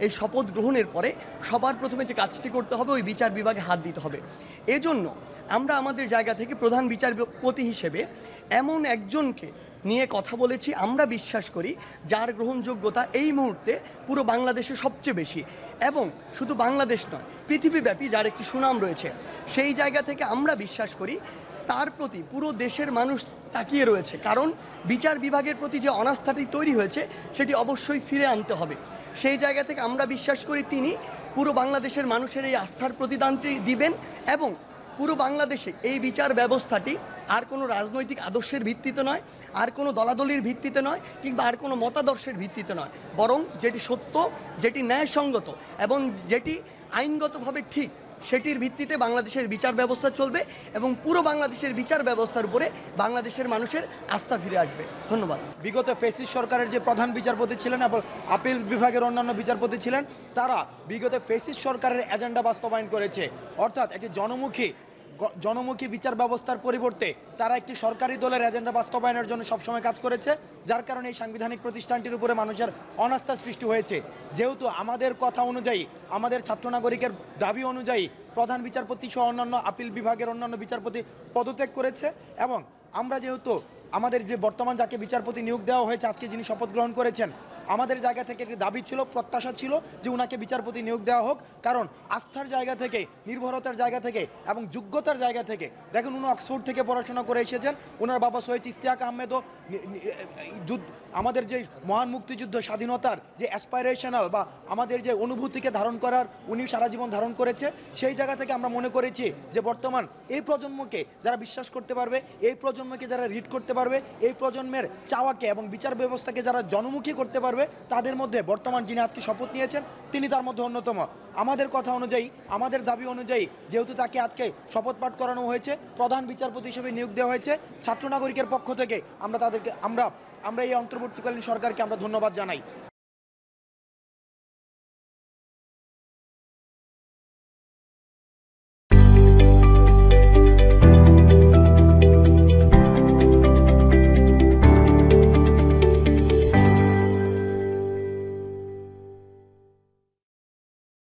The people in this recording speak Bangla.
এই শপথ গ্রহণের পরে সবার প্রথমে যে কাজটি করতে হবে ওই বিচার বিভাগে হাত দিতে হবে। এজন্য আমরা আমাদের জায়গা থেকে প্রধান বিচারপতি হিসেবে এমন একজনকে নিয়ে কথা বলেছি আমরা বিশ্বাস করি যার গ্রহণযোগ্যতা এই মুহূর্তে পুরো বাংলাদেশে সবচেয়ে বেশি, এবং শুধু বাংলাদেশ নয় পৃথিবীব্যাপী যার একটি সুনাম রয়েছে। সেই জায়গা থেকে আমরা বিশ্বাস করি তার প্রতি পুরো দেশের মানুষ তাকিয়ে রয়েছে, কারণ বিচার বিভাগের প্রতি যে অনাস্থাটি তৈরি হয়েছে সেটি অবশ্যই ফিরে আনতে হবে। সেই জায়গা থেকে আমরা বিশ্বাস করি তিনি পুরো বাংলাদেশের মানুষের এই আস্থার প্রতিদানটি দিবেন, এবং পুরো বাংলাদেশে এই বিচার ব্যবস্থাটি আর কোনো রাজনৈতিক আদর্শের ভিত্তিতে নয়, আর কোনো দলাদলির ভিত্তিতে নয়, কিংবা আর কোনো মতাদর্শের ভিত্তিতে নয়, বরং যেটি সত্য, যেটি ন্যায়সঙ্গত এবং যেটি আইনগতভাবে ঠিক, সেটির ভিত্তিতে বাংলাদেশের বিচার ব্যবস্থা চলবে এবং পুরো বাংলাদেশের বিচার ব্যবস্থার উপরে বাংলাদেশের মানুষের আস্থা ফিরে আসবে। ধন্যবাদ। বিগত ফ্যাসিস্ট সরকারের যে প্রধান বিচারপতি ছিলেন এবং আপিল বিভাগের অন্যান্য বিচারপতি ছিলেন, তারা বিগত ফ্যাসিস্ট সরকারের এজেন্ডা বাস্তবায়ন করেছে, অর্থাৎ একটি জনমুখী বিচার ব্যবস্থার পরিবর্তে তারা একটি সরকারি দলের এজেন্ডা বাস্তবায়নের জন্য সবসময় কাজ করেছে, যার কারণে এই সাংবিধানিক প্রতিষ্ঠানটির উপরে মানুষের অনাস্থা সৃষ্টি হয়েছে। যেহেতু আমাদের কথা অনুযায়ী, আমাদের ছাত্র নাগরিকের দাবি অনুযায়ী প্রধান বিচারপতি সহ অন্যান্য আপিল বিভাগের অন্যান্য বিচারপতি পদত্যাগ করেছে, এবং আমরা যেহেতু আমাদের যে বর্তমান যাকে বিচারপতি নিয়োগ দেওয়া হয়েছে, আজকে যিনি শপথ গ্রহণ করেছেন, আমাদের জায়গা থেকে একটি দাবি ছিল, প্রত্যাশা ছিল যে ওনাকে বিচারপতি নিয়োগ দেওয়া হোক, কারণ আস্থার জায়গা থেকে, নির্ভরতার জায়গা থেকে এবং যোগ্যতার জায়গা থেকে, দেখুন উনি অক্সফোর্ড থেকে পড়াশোনা করে এসেছেন, ওনার বাবা শহীদ ইশতিয়াক আহমেদও আমাদের যে মহান মুক্তিযুদ্ধ স্বাধীনতার যে অ্যাসপাইরেশনাল বা আমাদের যে অনুভূতিকে ধারণ করার উনি সারা জীবন ধারণ করেছে। সেই জায়গা থেকে আমরা মনে করেছি যে বর্তমান এই প্রজন্মকে যারা বিশ্বাস করতে পারবে, এই প্রজন্মকে যারা রিড করতে পারবে, এই প্রজন্মের চাওয়াকে এবং বিচার ব্যবস্থাকে যারা জনমুখী করতে পারবে, তাদের মধ্যে বর্তমান যিনি আজকে শপথ নিয়েছেন তিনি তার মধ্যে অন্যতম। আমাদের কথা অনুযায়ী, আমাদের দাবি অনুযায়ী, যেহেতু তাকে আজকে শপথ পাঠ করানো হয়েছে, প্রধান বিচারপতি হিসেবে নিয়োগ দেওয়া হয়েছে, ছাত্র নাগরিকের পক্ষ থেকে আমরা তাদেরকে আমরা এই অন্তর্বর্তীকালীন সরকারকে আমরা ধন্যবাদ জানাই।